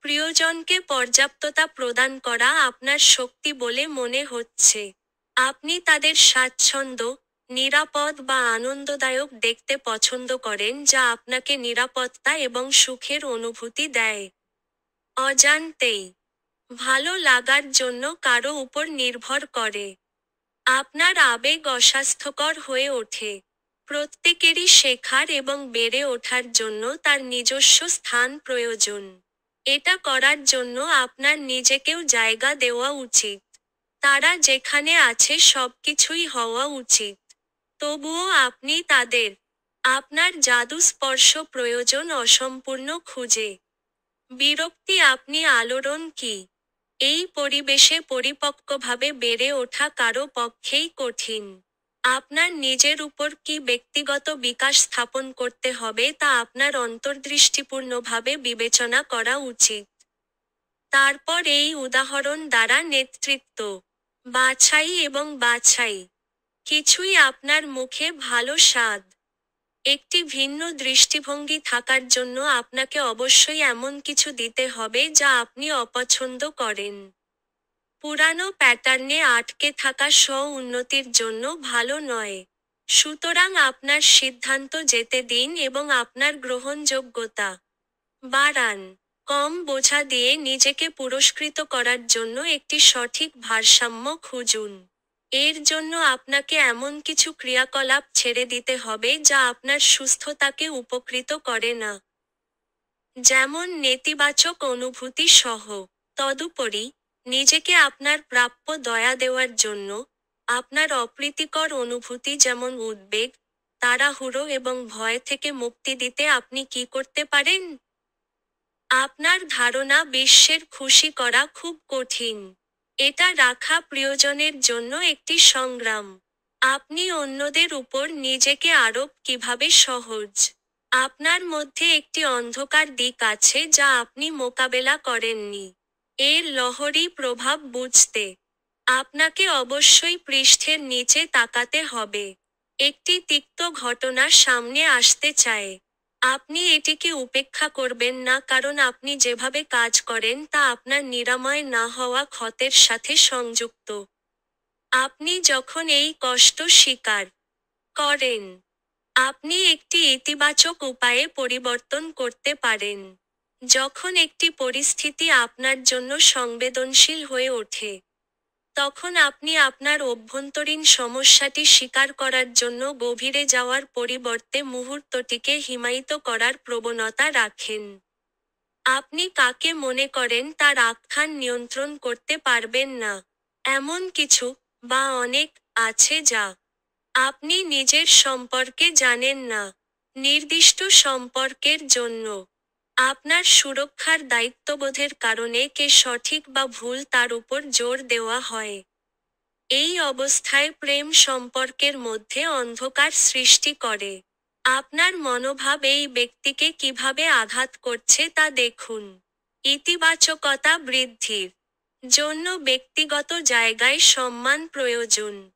প্রিয়জনকে পর্যাপ্ততা প্রদান করা আপনার শক্তি বলে মনে হচ্ছে। আপনি তাদের স্বাচ্ছন্দ্য, নিরাপদ বা আনন্দদায়ক দেখতে পছন্দ করেন যা আপনাকে নিরাপত্তা এবং সুখের অনুভূতি দেয়। অজান্তেই ভালো লাগার জন্য কারো উপর নির্ভর করে। আপনার আবেগ অস্বাস্থ্যকর হয়ে ওঠে। প্রত্যেকেরই শেখার এবং বেড়ে ওঠার জন্য তার নিজস্ব স্থান প্রয়োজন। এটা করার জন্য আপনার নিজেকেও জায়গা দেওয়া উচিত। তারা যেখানে আছে সবকিছুই হওয়া উচিত। তবুও আপনি তাদের আপনার জাদু স্পর্শ প্রয়োজন অসম্পূর্ণ খুঁজে। বিরক্তি আপনি আলোড়ন কি? এই পরিবেশে পরিপক্কভাবে বেড়ে ওঠা কারো পক্ষেই কঠিন। আপনার নিজের উপর কি ব্যক্তিগত বিকাশ স্থাপন করতে হবে তা আপনার অন্তর্দৃষ্টিপূর্ণভাবে বিবেচনা করা উচিত। তারপর এই উদাহরণ দ্বারা নেতৃত্ব, বাছাই এবং বাছাই। কিছুই আপনার মুখে ভালো স্বাদ। একটি ভিন্ন দৃষ্টিভঙ্গি থাকার জন্য আপনাকে অবশ্যই এমন কিছু দিতে হবে যা আপনি অপছন্দ করেন। পুরানো প্যাটার্নে আটকে থাকা স্ব-উন্নতির জন্য ভালো নয়। সুতরাং আপনার সিদ্ধান্ত যেতে দিন এবং আপনার গ্রহণযোগ্যতা বাড়ান। কম বোঝা দিয়ে নিজেকে পুরস্কৃত করার জন্য একটি সঠিক ভারসাম্য খুঁজুন। এর জন্য আপনাকে এমন কিছু ক্রিয়াকলাপ ছেড়ে দিতে হবে যা আপনার সুস্থতাকে উপকৃত করে না। যেমন নেতিবাচক অনুভূতি সহ। তদুপরি, নিজেকে আপনার প্রাপ্য দয়া দেওয়ার জন্য, আপনার অপ্রীতিকর অনুভূতি যেমন উদ্বেগ, তাড়াহুড়ো এবং ভয় থেকে মুক্তি দিতে আপনি কি করতে পারেন? আপনার ধারণা বিশ্বের খুশি করা খুব কঠিন। এটা রাখা প্রিয়জনের জন্য একটি সংগ্রাম। আপনি অন্যদের উপর নিজেকে আরোপ কিভাবে সহজ। আপনার মধ্যে একটি অন্ধকার দিক আছে যা আপনি মোকাবেলা করেননি। এর লহরী প্রভাব বুঝতে আপনাকে অবশ্যই পৃষ্ঠের নিচে তাকাতে হবে। একটি তিক্ত ঘটনা সামনে আসতে চায়। আপনি এটিকে উপেক্ষা করবেন না কারণ আপনি যেভাবে কাজ করেন তা আপনার নিরাময় না হওয়া ক্ষতের সাথে সংযুক্ত। আপনি যখন এই কষ্ট স্বীকার করেন, আপনি একটি ইতিবাচক উপায়ে পরিবর্তন করতে পারেন। যখন একটি পরিস্থিতি আপনার জন্য সংবেদনশীল হয়ে ওঠে, তখন আপনি আপনার অভ্যন্তরীণ সমস্যাটি স্বীকার করার জন্য গভীরে যাওয়ার পরিবর্তে মুহূর্তটিকে হিমায়িত করার প্রবণতা রাখেন। আপনি কাকে মনে করেন তার আখ্যান নিয়ন্ত্রণ করতে পারবেন না। এমন কিছু, বা অনেক, আছে যা আপনি নিজের সম্পর্কে জানেন না। নির্দিষ্ট সম্পর্কের জন্য আপনার সুরক্ষার দায়িত্ববোধের কারণে কে সঠিক বা ভুল তার উপর জোর দেওয়া হয়। এই অবস্থায় প্রেম সম্পর্কের মধ্যে অন্ধকার সৃষ্টি করে। আপনার মনোভাব এই ব্যক্তিকে কিভাবে আঘাত করছে তা দেখুন। ইতিবাচকতা বৃদ্ধির জন্য ব্যক্তিগত জায়গায় সম্মান প্রয়োজন।